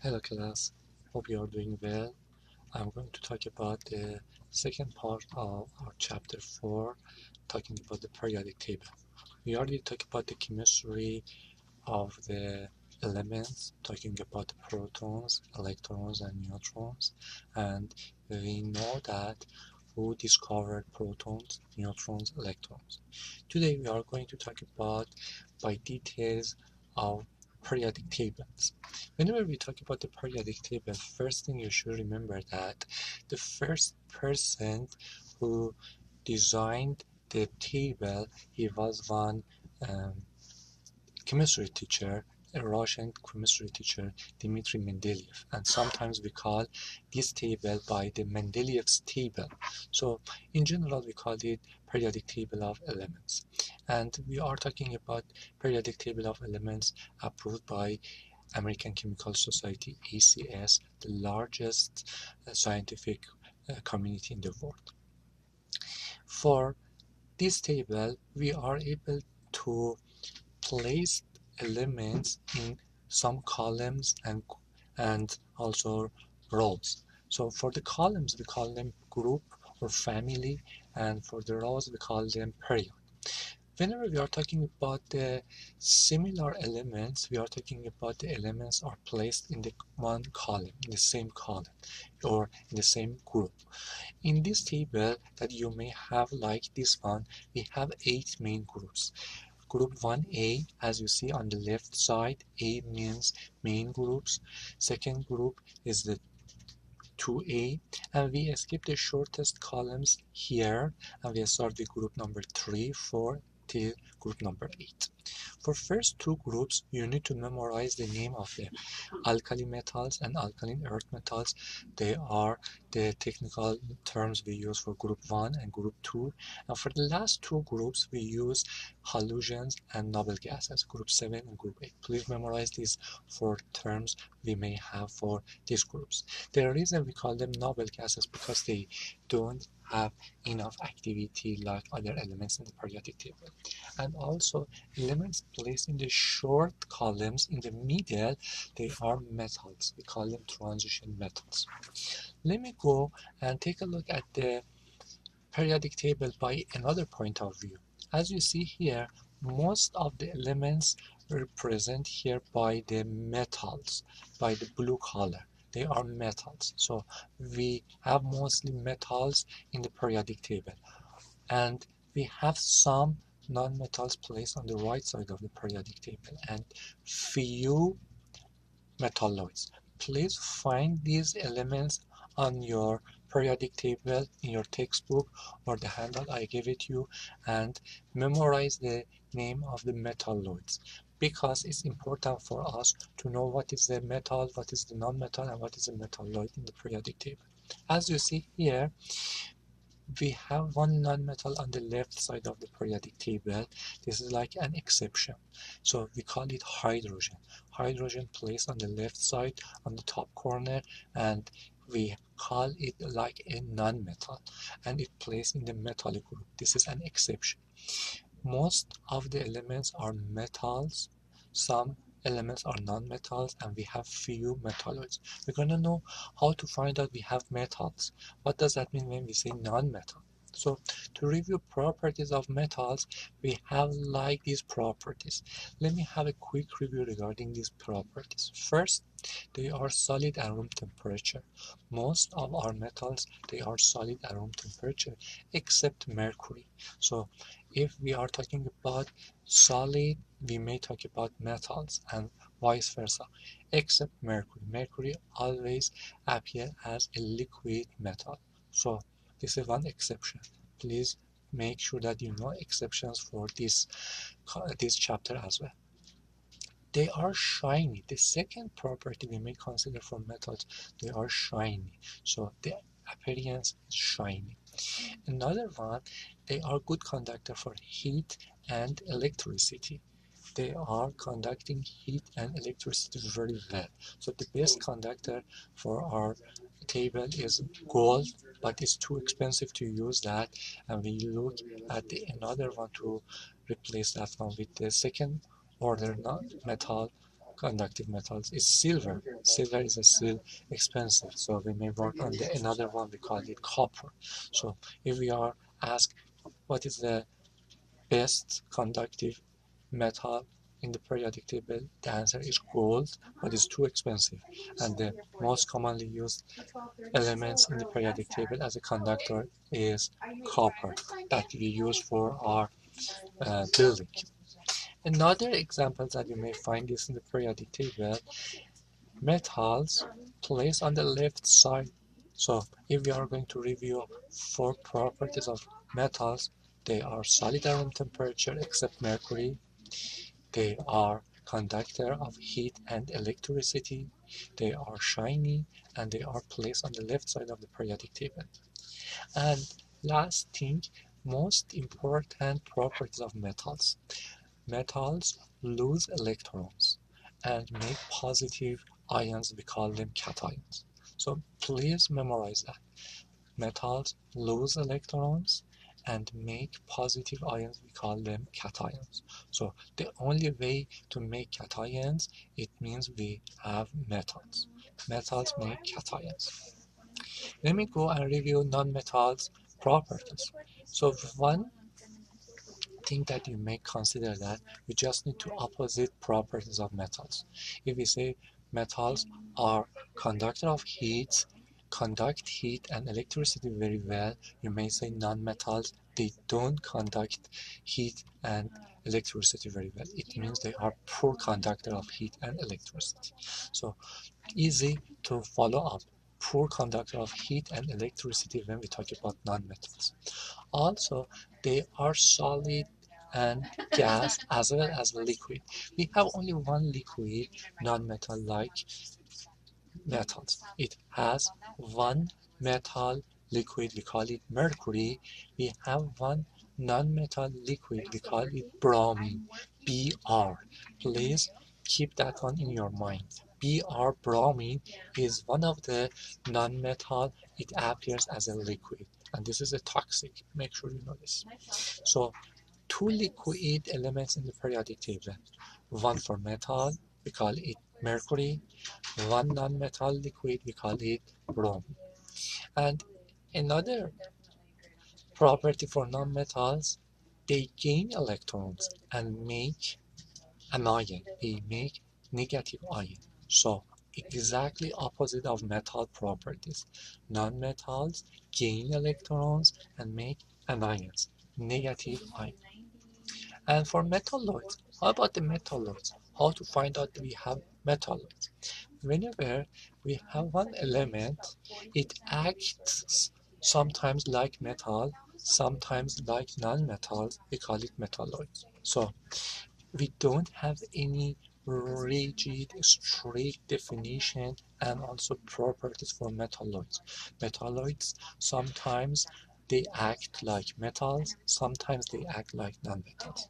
Hello class, hope you are doing well. I'm going to talk about the second part of our chapter 4, talking about the periodic table. We already talked about the chemistry of the elements, talking about the protons, electrons, and neutrons, and we know that who discovered protons, neutrons, electrons. Today we are going to talk about by details of periodic tables. Whenever we talk about the periodic table, first thing you should remember that the first person who designed the table, he was one um, chemistry teacher, a Russian chemistry teacher, Dmitry Mendeleev, and sometimes we call this table by the Mendeleev's table. So in general, we call it periodic table of elements. And we are talking about periodic table of elements approved by American Chemical Society, ACS, the largest scientific community in the world. For this table, we are able to place elements in some columns and also rows. So for the columns, we call them group or family, and for the rows, we call them period. Whenever we are talking about the similar elements, we are talking about the elements are placed in the one column, in the same column, or in the same group. In this table that you may have like this one, we have 8 main groups. Group 1A, as you see on the left side, A means main groups. Second group is the 2A, and we skip the shortest columns here, and we start with group number 3, 4, till group number 8. For first two groups, you need to memorize the name of them. Alkali metals and alkaline earth metals, they are the technical terms we use for group 1 and group 2. And for the last two groups, we use halogens and noble gases, group 7 and group 8. Please memorize these four terms we may have for these groups. The reason we call them noble gases because they don't have enough activity like other elements in the periodic table. And also elements placed in the short columns in the middle, they are metals. We call them transition metals. Let me go and take a look at the periodic table by another point of view. As you see here, most of the elements represent here by the metals, by the blue color. They are metals. So we have mostly metals in the periodic table. And we have some non-metals placed on the right side of the periodic table and few metalloids. Please find these elements on your periodic table in your textbook or the handout I gave it you, and memorize the name of the metalloids, because it's important for us to know what is the metal, what is the non-metal, and what is the metalloid in the periodic table. As you see here, we have one non-metal on the left side of the periodic table. This is like an exception. So we call it hydrogen. Hydrogen placed on the left side on the top corner, and we call it like a non-metal, and it placed in the metallic group. This is an exception. Most of the elements are metals. Some elements are non-metals, and we have few metalloids. We're going to know how to find out we have metals. What does that mean when we say non-metal? So to review properties of metals, we have like these properties. Let me have a quick review regarding these properties. First, they are solid at room temperature. Most of our metals, they are solid at room temperature, except mercury. So if we are talking about solid, we may talk about metals and vice versa, except mercury. Mercury always appears as a liquid metal. So this is one exception. Please make sure that you know exceptions for this chapter as well. They are shiny. The second property we may consider for metals, they are shiny. So the appearance is shiny. Another one, they are good conductor for heat and electricity. They are conducting heat and electricity very well. So the best conductor for our table is gold, but it's too expensive to use that, and we look at another one to replace that one with the second order metal conductive metals is silver. Silver is still expensive, so we may work on another one, we call it copper. So if we are asked what is the best conductive metal in the periodic table, the answer is gold, but it's too expensive. And the most commonly used elements in the periodic table as a conductor is copper that we use for our building. Another example that you may find is in the periodic table, metals placed on the left side. So if we are going to review 4 properties of metals, they are solid at room temperature except mercury, they are conductor of heat and electricity, they are shiny, and they are placed on the left side of the periodic table. And last thing, most important properties of metals. Metals lose electrons and make positive ions, we call them cations. So please memorize that. Metals lose electrons and make positive ions, we call them cations. So the only way to make cations, it means we have metals. Metals make cations. Let me go and review non-metals properties. So one thing that you may consider that we just need to opposite properties of metals. If we say metals are conductor of heat, conduct heat and electricity very well, you may say non-metals, they don't conduct heat and electricity very well. It means they are poor conductor of heat and electricity. So easy to follow up. Poor conductor of heat and electricity when we talk about non-metals. Also, they are solid and gas as well as liquid. We have only one liquid non-metal like metals. It has one metal liquid, we call it mercury. We have one non-metal liquid, we call it bromine, Br. Please keep that one in your mind. Br, bromine, is one of the non-metal. It appears as a liquid, and this is a toxic. Make sure you know this. So 2 liquid elements in the periodic table. One for metal, we call it mercury. One non-metal liquid, we call it bromine. And another property for non-metals, they gain electrons and make an ion. They make negative ion. So exactly opposite of metal properties. Non-metals gain electrons and make anions, negative ion. And for metalloids, how about the metalloids? How to find out that we have metalloids? Whenever we have one element, it acts sometimes like metal, sometimes like non-metals. We call it metalloids. So we don't have any rigid, strict definition and also properties for metalloids. Metalloids, sometimes they act like metals, sometimes they act like non-metals.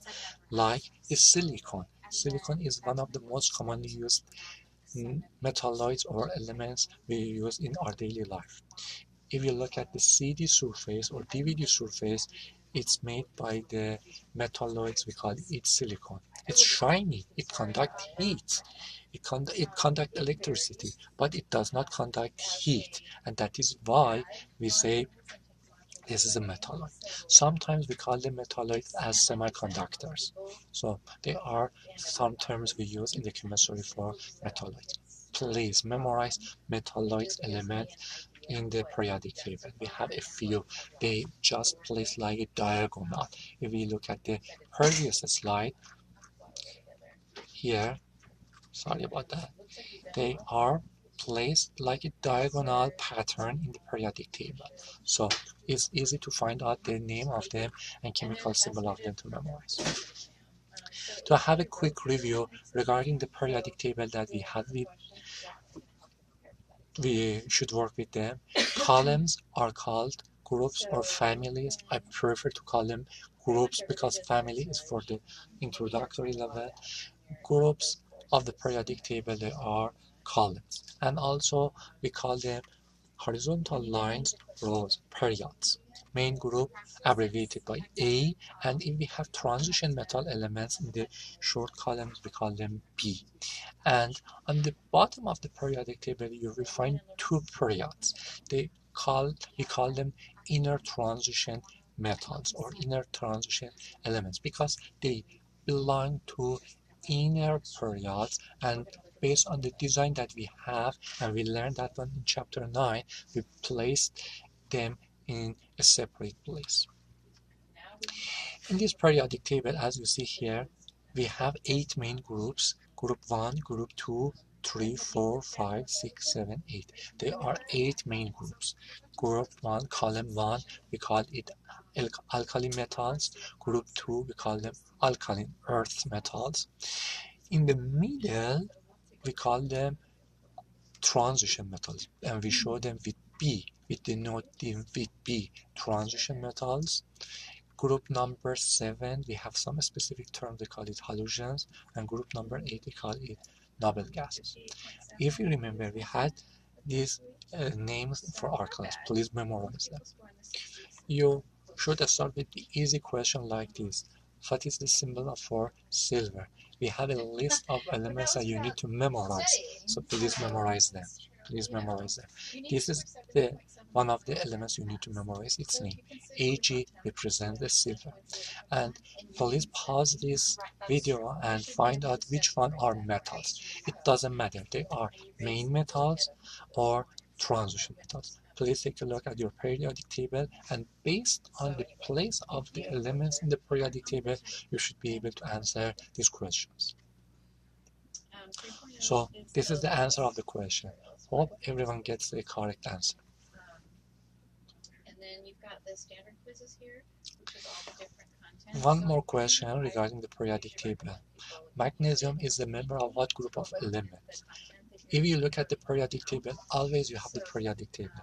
Like is silicon. Silicon is one of the most commonly used metalloids or elements we use in our daily life. If you look at the CD surface or DVD surface, it's made by the metalloids, we call it silicon. It's shiny, it conducts heat, it conducts electricity, but it does not conduct heat, and that is why we say this is a metalloid. Sometimes we call them metalloids as semiconductors. So they are some terms we use in the chemistry for metalloids. Please memorize metalloids element in the periodic table. We have a few. They just place like a diagonal. If we look at the previous slide here, sorry about that, they are placed like a diagonal pattern in the periodic table. So it's easy to find out the name of them and chemical symbol of them to memorize. To have a quick review regarding the periodic table that we have, we should work with them. Columns are called groups or families. I prefer to call them groups because family is for the introductory level. Groups of the periodic table, they are columns. And also we call them Horizontal lines, rows, periods. Main group abbreviated by A, and if we have transition metal elements in the short columns, we call them B. And on the bottom of the periodic table, you will find two periods. We call them inner transition metals or inner transition elements because they belong to inner periods, and based on the design that we have, and we learned that one in chapter 9, we placed them in a separate place. In this periodic table, as you see here, we have 8 main groups: group 1, group 2, 3, 4, 5, 6, 7, 8. There are 8 main groups. Group 1, column 1, we call it alkali metals. Group 2, we call them alkaline earth metals. In the middle, we call them transition metals, and we show them with B. We denote them with B, transition metals. Group number 7, we have some specific term, they call it halogens, and group number 8, we call it noble gases. If you remember, we had these names for our class. Please memorize them. You should start with the easy question like this. What is the symbol for silver? We have a list of elements that you need to memorize, so please memorize them. Please memorize them. This is the one of the elements you need to memorize, its name. Ag represents the silver. And please pause this video and find out which one are metals. It doesn't matter, they are main metals or transition metals. Please take a look at your periodic table, and based on the place of the elements in the periodic table, you should be able to answer these questions. So this is the answer of the question. Hope everyone gets the correct answer. And then you've got the standard quizzes here, which is all the different content. One more question regarding the periodic table. Magnesium is the member of what group of elements? If you look at the periodic table, always you have the periodic table.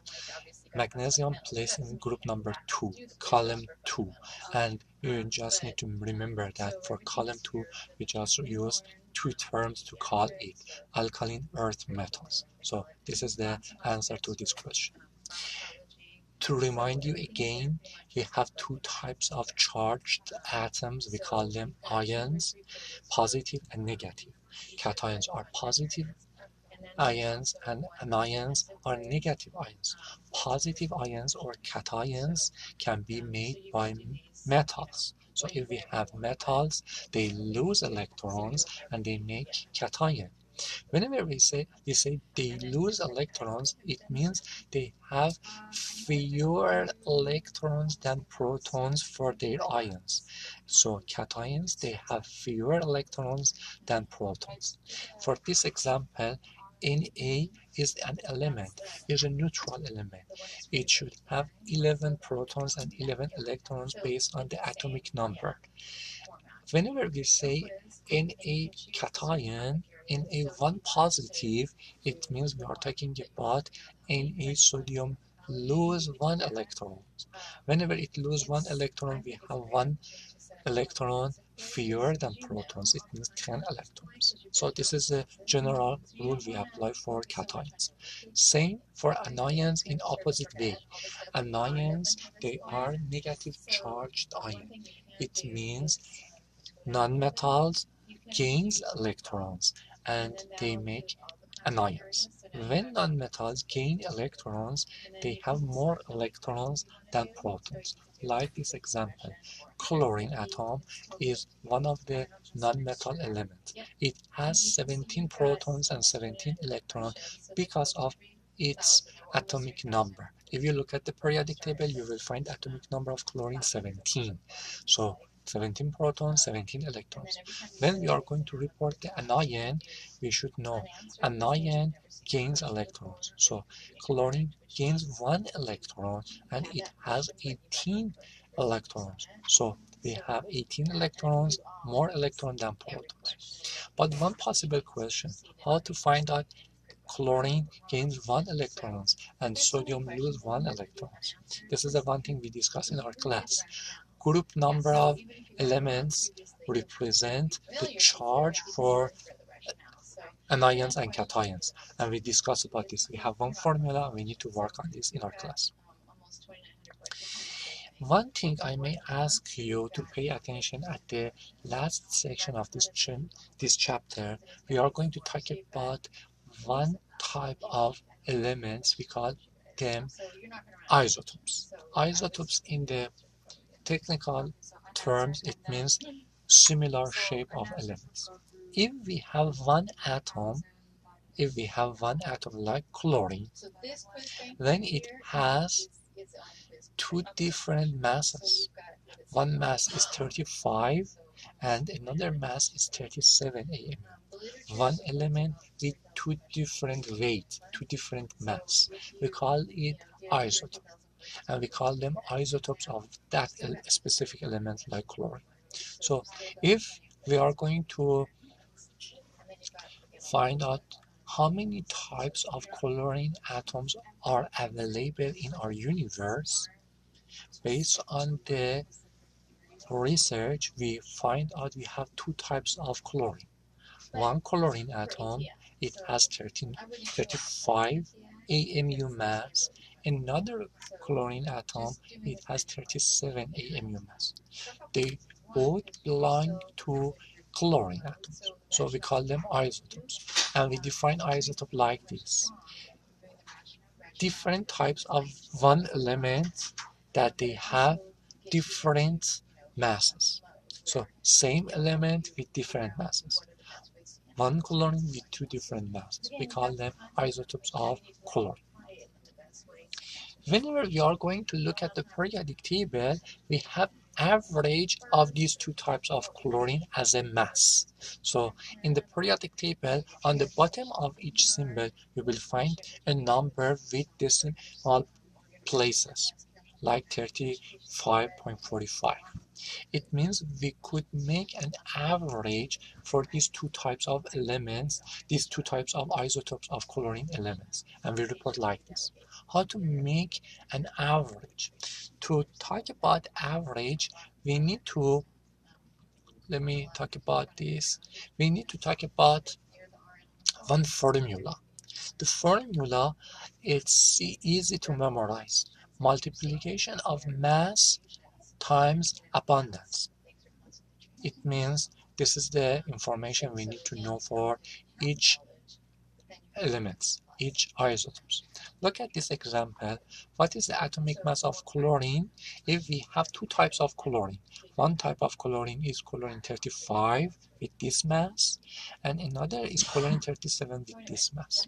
Magnesium placed in group number 2, column 2, and you just need to remember that for column 2 we just use 2 terms to call it alkaline earth metals. So this is the answer to this question. To remind you again, we have 2 types of charged atoms. We call them ions, positive and negative. Cations are positive ions and anions are negative ions. Positive ions or cations can be made by metals. So if we have metals, they lose electrons and they make cation. Whenever we say they lose electrons, it means they have fewer electrons than protons for their ions. So cations, they have fewer electrons than protons. For this example, Na is an element, is a neutral element. It should have 11 protons and 11 electrons based on the atomic number. Whenever we say Na cation, Na1 positive, it means we are talking about Na sodium lose 1 electron. Whenever it loses 1 electron, we have 1 electron fewer than protons. It means 10 electrons. So this is a general rule we apply for cations. Same for anions in opposite way. Anions, they are negative charged ion. It means nonmetals gains electrons and they make anions. When nonmetals gain electrons, they have more electrons than protons. Like this example, chlorine atom is one of the nonmetal elements. It has 17 protons and 17 electrons because of its atomic number. If you look at the periodic table, you will find atomic number of chlorine 17. So 17 protons, 17 electrons. When we are going to report the anion, we should know anion gains electrons. So chlorine gains 1 electron and it has 18 electrons. So we have 18 electrons, more electrons than protons. But one possible question, how to find out chlorine gains 1 electrons and sodium loses 1 electrons. This is the one thing we discussed in our class. Group number of elements represent the charge for anions and cations, and we discussed about this. We have one formula and we need to work on this in our class. One thing I may ask you to pay attention at the last section of this chapter, we are going to talk about one type of elements. We call them isotopes. Isotopes in the technical terms, it means similar shape of elements. If we have one atom, like chlorine, then it has two different masses. One mass is 35 and another mass is 37 am. One element with two different weight, two different mass. We call it isotope, and we call them isotopes of that specific element like chlorine. So if we are going to find out how many types of chlorine atoms are available in our universe, based on the research, we find out we have two types of chlorine. One chlorine atom, it has 35 AMU mass. Another chlorine atom, it has 37 AMU mass. They both belong to chlorine atoms, so we call them isotopes. And we define isotope like this: different types of one element that they have different masses. So same element with different masses. One chlorine with two different masses. We call them isotopes of chlorine. Whenever we are going to look at the periodic table, we have average of these two types of chlorine as a mass. So in the periodic table, on the bottom of each symbol, you will find a number with decimal places, like 35.45. It means we could make an average for these two types of elements, these two types of isotopes of chlorine elements, and we report like this. How to make an average? To talk about average, we need to, let me talk about this. We need to talk about one formula. The formula, it's easy to memorize. Multiplication of mass times abundance. It means this is the information we need to know for each elements, each isotopes. Look at this example. What is the atomic mass of chlorine if we have two types of chlorine? One type of chlorine is chlorine 35 with this mass, and another is chlorine 37 with this mass.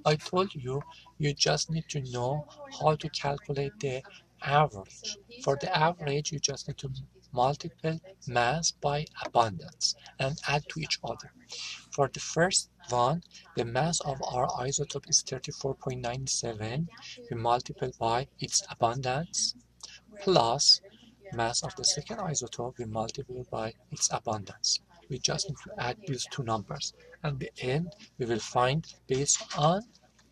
I told you, you just need to know how to calculate the average. For the average, you just need to multiply mass by abundance and add to each other. For the first one, the mass of our isotope is 34.97. We multiply by its abundance plus mass of the second isotope, we multiply by its abundance. We just need to add these two numbers. At the end, we will find, based on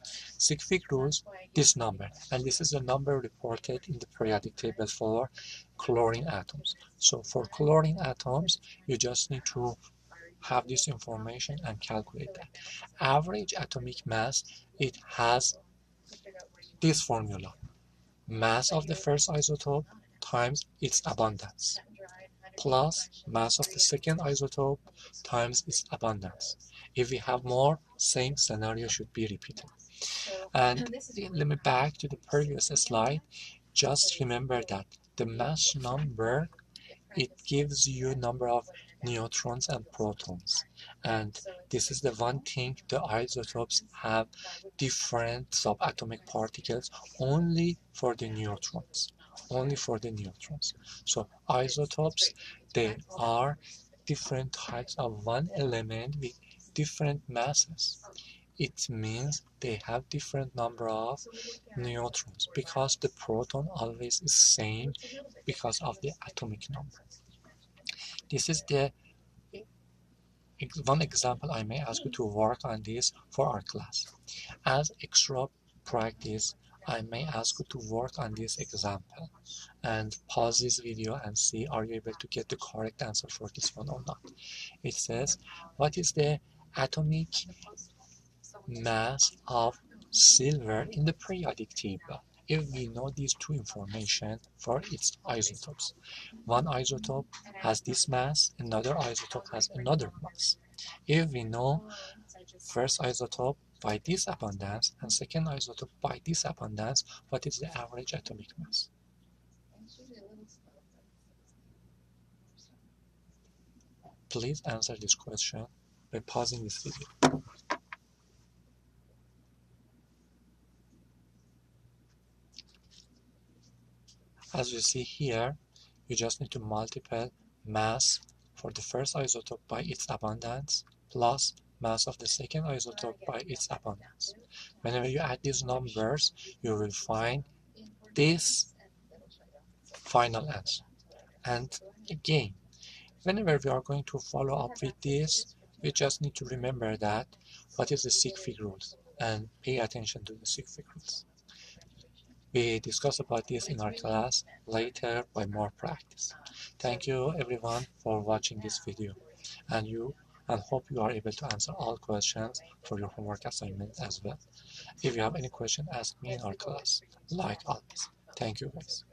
scientific rules, this number. And this is the number reported in the periodic table for chlorine atoms. So for chlorine atoms, you just need to have this information and calculate that. Average atomic mass, it has this formula: mass of the first isotope times its abundance plus mass of the second isotope times its abundance. If we have more, same scenario should be repeated. And let me back to the previous slide. Just remember that the mass number, it gives you number of neutrons and protons, and this is the one thing: the isotopes have different subatomic particles only for the neutrons, so isotopes, they are different types of one element with different masses. It means they have different number of neutrons because the proton always is same because of the atomic number. This is the one example I may ask you to work on this for our class. As extra practice, I may ask you to work on this example and pause this video and see are you able to get the correct answer for this one or not. It says, what is the atomic mass of silver in the periodic table if we know these two information for its isotopes. One isotope has this mass, another isotope has another mass. If we know first isotope by this abundance and second isotope by this abundance, what is the average atomic mass? Please answer this question by pausing this video. As you see here, you just need to multiply mass for the first isotope by its abundance plus mass of the second isotope by its abundance. Whenever you add these numbers, you will find this final answer. And again, whenever we are going to follow up with this, we just need to remember that what is the sig-fig rules and pay attention to the sig-fig rules. We discuss about this in our class later by more practice. Thank you everyone for watching this video and hope you are able to answer all questions for your homework assignment as well. If you have any question, ask me in our class, like always. Thank you guys.